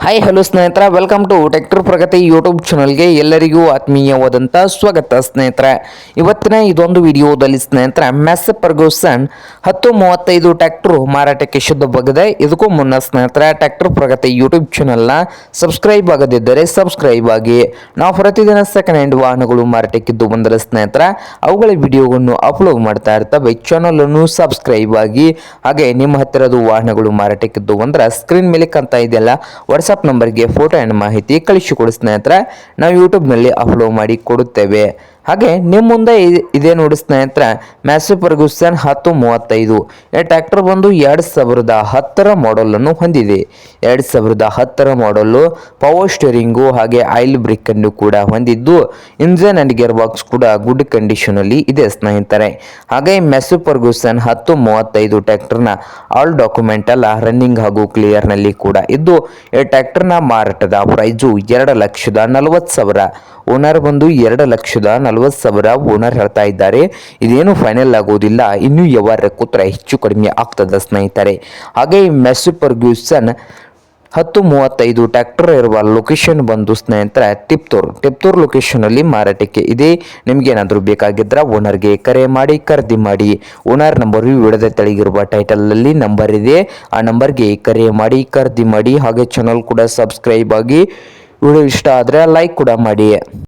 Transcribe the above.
Hi hello ಸ್ನೇಹಿತರೆ, welcome to tractor Pragati YouTube ಚಾನಲ್ಗೆ ಎಲ್ಲರಿಗೂ ಆತ್ಮೀಯವಾದಂಥ ಸ್ವಾಗತ ಸ್ನೇಹಿತರೆ. ಇವತ್ತಿನ ಇದೊಂದು ವಿಡಿಯೋದಲ್ಲಿ ಸ್ನೇಹಿತರೆ ಮ್ಯಾಸೆ ಫರ್ಗೂಸನ್ 1035 ಟ್ರ್ಯಾಕ್ಟರ್ ಮಾರಾಟಕ್ಕೆ ಶುದ್ಧವಾಗಿದೆ. ಇದಕ್ಕೂ ಮುನ್ನ ಸ್ನೇಹಿತರೆ ಟ್ರ್ಯಾಕ್ಟರ್ ಪ್ರಗತಿ ಯೂಟ್ಯೂಬ್ ಚಾನಲ್ನ ಸಬ್ಸ್ಕ್ರೈಬ್ ಆಗದಿದ್ದರೆ ಸಬ್ಸ್ಕ್ರೈಬ್ ಆಗಿ. ನಾವು ಪ್ರತಿದಿನ ಸೆಕೆಂಡ್ ಹ್ಯಾಂಡ್ ವಾಹನಗಳು ಮಾರಾಟಕ್ಕಿದ್ದು ಬಂದರೆ ಸ್ನೇಹಿತರೆ ಅವುಗಳ ವಿಡಿಯೋವನ್ನು ಅಪ್ಲೋಡ್ ಮಾಡ್ತಾ ಇರ್ತವೆ. ಚಾನಲನ್ನು ಸಬ್ಸ್ಕ್ರೈಬ್ ಆಗಿ. ಹಾಗೆ ನಿಮ್ಮ ಹತ್ತಿರದ ವಾಹನಗಳು ಮಾರಾಟಕ್ಕಿದ್ದು ಬಂದರೆ ಸ್ಕ್ರೀನ್ ಮೇಲೆ ಕಾಣ್ತಾ ಇದೆಯಲ್ಲ ವಾಟ್ಸಪ್ ನಂಬರ್ಗೆ ಫೋಟೋ ಆ್ಯಂಡ್ ಮಾಹಿತಿ ಕಳಿಸಿಕೊಡಿ ಸ್ನೇಹಿತರೆ. ನಾವು ಯೂಟ್ಯೂಬ್ನಲ್ಲಿ ಅಪ್ಲೋಡ್ ಮಾಡಿ ಕೊಡುತ್ತೇವೆ. ಹಾಗೆ ನಿಮ್ಮ ಮುಂದೆ ಇದೇ ನೋಡಿ ಸ್ನೇಹಿತರೆ ಮ್ಯಾಸೆ ಫರ್ಗೂಸನ್ 1035 ಈ ಟ್ರ್ಯಾಕ್ಟರ್ ಬಂದು 2010 ಮಾಡಲನ್ನು ಹೊಂದಿದೆ. 2010 ಮಾಡಲು ಪವರ್ ಸ್ಟೇರಿಂಗು ಹಾಗೆ ಆಯಿಲ್ ಬ್ರೇಕ್ ಅನ್ನು ಕೂಡ ಹೊಂದಿದ್ದು ಇಂಜನ್ ಅಂಡ್ ಗೇರ್ ಬಾಕ್ಸ್ ಕೂಡ ಗುಡ್ ಕಂಡೀಷನ್ ಅಲ್ಲಿ ಇದೆ ಸ್ನೇಹಿತರೆ. ಹಾಗೆ ಮ್ಯಾಸೆ ಫರ್ಗೂಸನ್ 1035 ಟ್ರ್ಯಾಕ್ಟರ್ನ ಆಲ್ ಡಾಕ್ಯುಮೆಂಟ್ ಎಲ್ಲ ರನ್ನಿಂಗ್ ಹಾಗೂ ಕ್ಲಿಯರ್ ನಲ್ಲಿ ಕೂಡ ಇದ್ದು ಈ ಟ್ರ್ಯಾಕ್ಟರ್ನ ಮಾರಾಟದ ಪ್ರೈಸು 2,40,000. ಓನರ್ ಬಂದು 2,40,000 ಓನರ್ ಹೇಳ್ತಾ ಇದ್ದಾರೆ. ಇದೇನು ಫೈನಲ್ ಆಗೋದಿಲ್ಲ, ಇನ್ನೂ ವ್ಯವಹಾರ ಕೂತ್ರೆ ಹೆಚ್ಚು ಕಡಿಮೆ ಆಗ್ತದೆ ಸ್ನೇಹಿತರೆ. ಹಾಗೆ ಈ ಮ್ಯಾಸೆ ಫರ್ಗೂಸನ್ 1035 ಟ್ರ್ಯಾಕ್ಟರ್ ಇರುವ ಲೊಕೇಶನ್ ಬಂದು ಸ್ನೇಹಿತರೆ ಟಿಪ್ತೂರ್ ಲೊಕೇಶನ್ ಅಲ್ಲಿ ಮಾರಾಟಕ್ಕೆ ಇದೆ. ನಿಮ್ಗೇನಾದರೂ ಬೇಕಾಗಿದ್ರೆ ಓನರ್ಗೆ ಕರೆ ಮಾಡಿ ಖರೀದಿ ಮಾಡಿ. ಓನರ್ ನಂಬರ್ ವಿಡಿಯೋದ ತೆಳಗಿರುವ ಟೈಟಲ್ ಅಲ್ಲಿ ನಂಬರ್ ಇದೆ, ಆ ನಂಬರ್ಗೆ ಕರೆ ಮಾಡಿ ಖರೀದಿ ಮಾಡಿ. ಹಾಗೆ ಚಾನಲ್ ಕೂಡ ಸಬ್ಸ್ಕ್ರೈಬ್ ಆಗಿ. ವಿಡಿಯೋ ಇಷ್ಟ ಆದರೆ ಲೈಕ್ ಕೂಡ ಮಾಡಿ.